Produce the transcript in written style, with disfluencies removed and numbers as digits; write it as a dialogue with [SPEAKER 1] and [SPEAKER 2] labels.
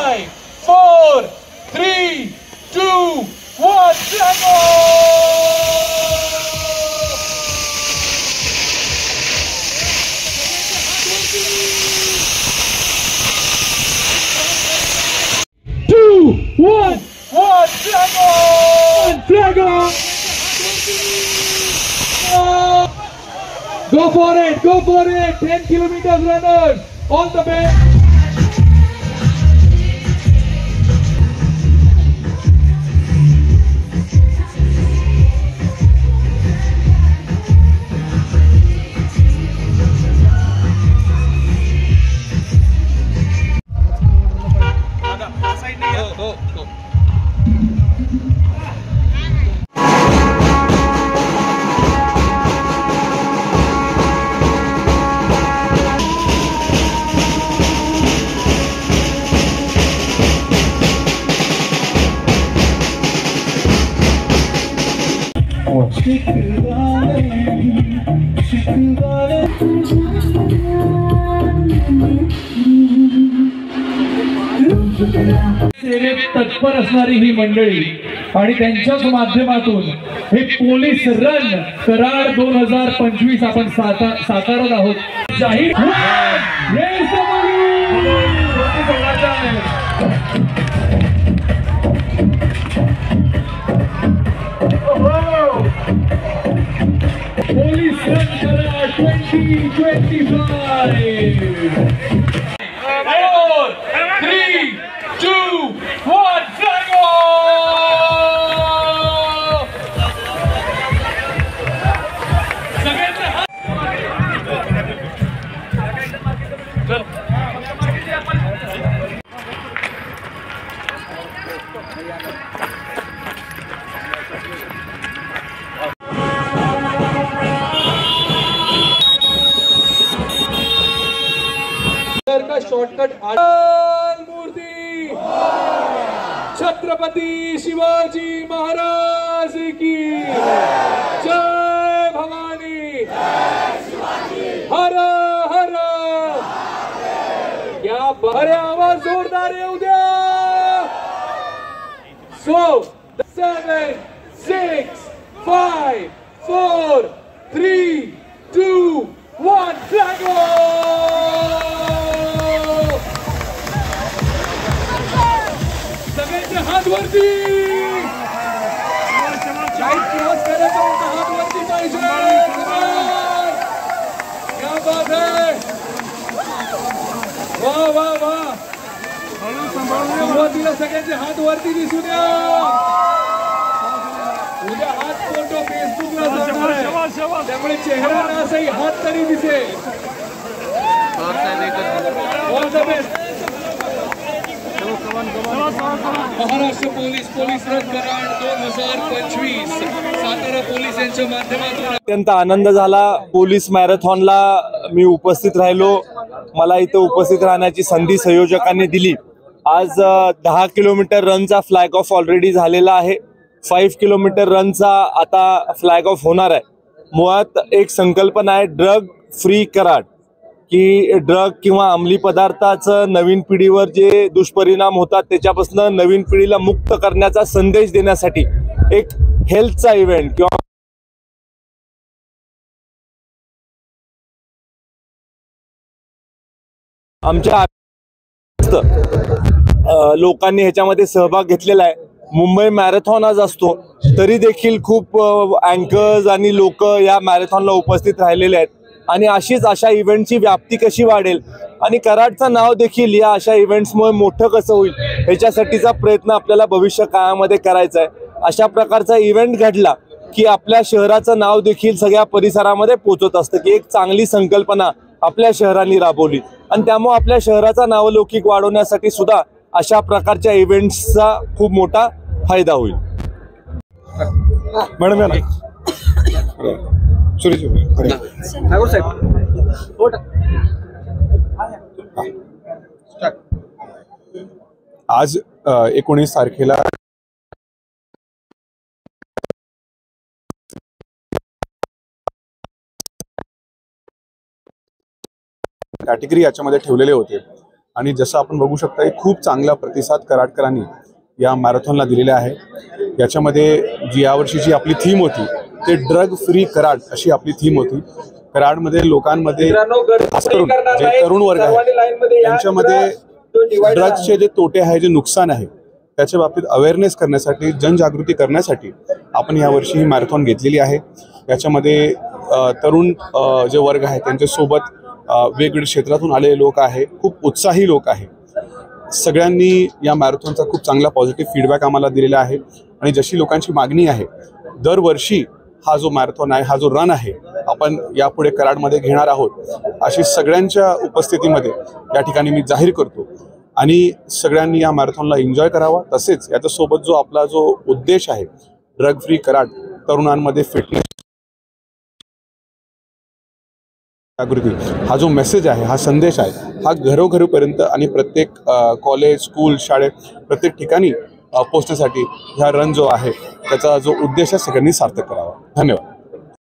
[SPEAKER 1] 5, 4, 3, 2, 1, flag on! Go for it, go for it! 10 kilometers runners, all the best! सेवेत तत्पर असणारी ही मंडळी आणि त्यांच्याच माध्यमातून हे पोलीस रन कराड 2025 आपण साकारत आहोत जाहीर पोलीस रन कराड 2025 का शॉर्टकट मूर्ति छत्रपति शिवाजी महाराज की जय भवानी हर हर क्या बरे आवाज जोरदार येऊ द्या 7 6 5 4 3 2 1 flag हाथ वरती क्रॉस करायचा हात वरती पाहिजे क्या बात है वाह वाह वाह सुरुवातीला सगळ्यांचे हात वरती दिसू द्या उद्या हात फोटो फेसबुकला जाणार त्यामुळे चेहरा नसही हात तरी दिसेल all the best Maharashtra police run Karad 2025 Satara police यांच्या माध्यमातून
[SPEAKER 2] अत्यंत आनंद झाला। पोलीस मॅरेथॉनला मी उपस्थित राहिलो, मला इथे उपस्थित राहण्याची संधी संयोजकांनी दिली। आज 10 किलोमीटर रनचा फ्लॅग ऑफ ऑलरेडी झालेला आहे। 5 किलोमीटर रनचा आता फ्लॅग ऑफ होणार आहे। मुळात एक संकल्पना आहे ड्रग फ्री कराड, की ड्रग किंवा अंमली पदार्थाचं नवीन पिढीवर जे दुष्परिणाम होतात त्याच्यापासून नवीन पिढीला मुक्त करण्याचा संदेश देण्यासाठी एक हेल्थचा इव्हेंट किंवा आमच्या लोकांनी ह्याच्यामध्ये सहभाग घेतलेला आहे। मुंबई मॅरेथॉन आज असतो तरी देखील खूप अँकर्स आणि लोक या मॅरेथॉनला उपस्थित राहिलेले आहेत आणि अशा इव्हेंटची व्याप्ती कशी वाढेल आणि कराडचं नाव देखील या अशा इव्हेंट्समुळे मोठं कसं होईल ह्याच्यासाठीचा प्रयत्न आपल्याला भविष्य काळामध्ये करायचा आहे। अशा प्रकारचा इव्हेंट घडला की आपल्या शहराचं नाव देखील सगळ्या परिसरामध्ये पोहोचत असतं, की एक चांगली संकल्पना आपल्या शहरांनी राबवली आणि त्यामुळे आपल्या शहराचा नावलौकिक वाढवण्यासाठी सुद्धा अशा प्रकारच्या इव्हेंट्सचा खूप मोठा फायदा होईल। मॅडम
[SPEAKER 3] आज 19 तारखेला कॅटेगरी याच्यामध्ये ठेवलेले होते आणि जसं आपण बघू शकता खूप चांगला प्रतिसाद कराडकरांनी या मॅरेथॉनला दिलेला आहे। याच्यामध्ये जी यावर्षीची आपली थीम होती ते ड्रग फ्री कराड अशी आपली थीम होती। कराडमध्ये लोकांमध्ये जे तरुण वर्ग आहे त्यांच्यामध्ये ड्रग्सचे जे तोटे आहे, जे नुकसान आहे त्याच्या बाबतीत अवेअरनेस करण्यासाठी, जनजागृती करण्यासाठी आपण यावर्षी ही मॅरेथॉन घेतलेली आहे। याच्यामध्ये तरुण जे वर्ग आहे त्यांच्यासोबत वेगवेगळ्या क्षेत्रातून आलेले लोक आहे, खूप उत्साही लोक आहे। सगळ्यांनी या मॅरेथॉनचा खूप चांगला पॉझिटिव्ह फीडबॅक आम्हाला दिलेला आहे आणि जशी लोकांची मागणी आहे दरवर्षी हा जो मॅरेथॉन आहे, हा जो रन आहे आपण यापुढे कराडमध्ये घेणार आहोत अशी सगळ्यांच्या उपस्थितीमध्ये या ठिकाणी मी जाहीर करतो आणि सगळ्यांनी या मॅरेथॉनला एन्जॉय करावा। तसेच याच्यासोबत जो आपला जो उद्देश आहे ड्रग फ्री कराड, तरुणांमध्ये फिटनेस जागृती, हा जो मेसेज आहे, हा संदेश आहे, हा घरोघरीपर्यंत आणि प्रत्येक कॉलेज, स्कूल, शाळेत प्रत्येक ठिकाणी पोहोचण्यासाठी हा रन जो आहे त्याचा जो उद्देश आहे सगळ्यांनी सार्थक करावा। धन्यवाद।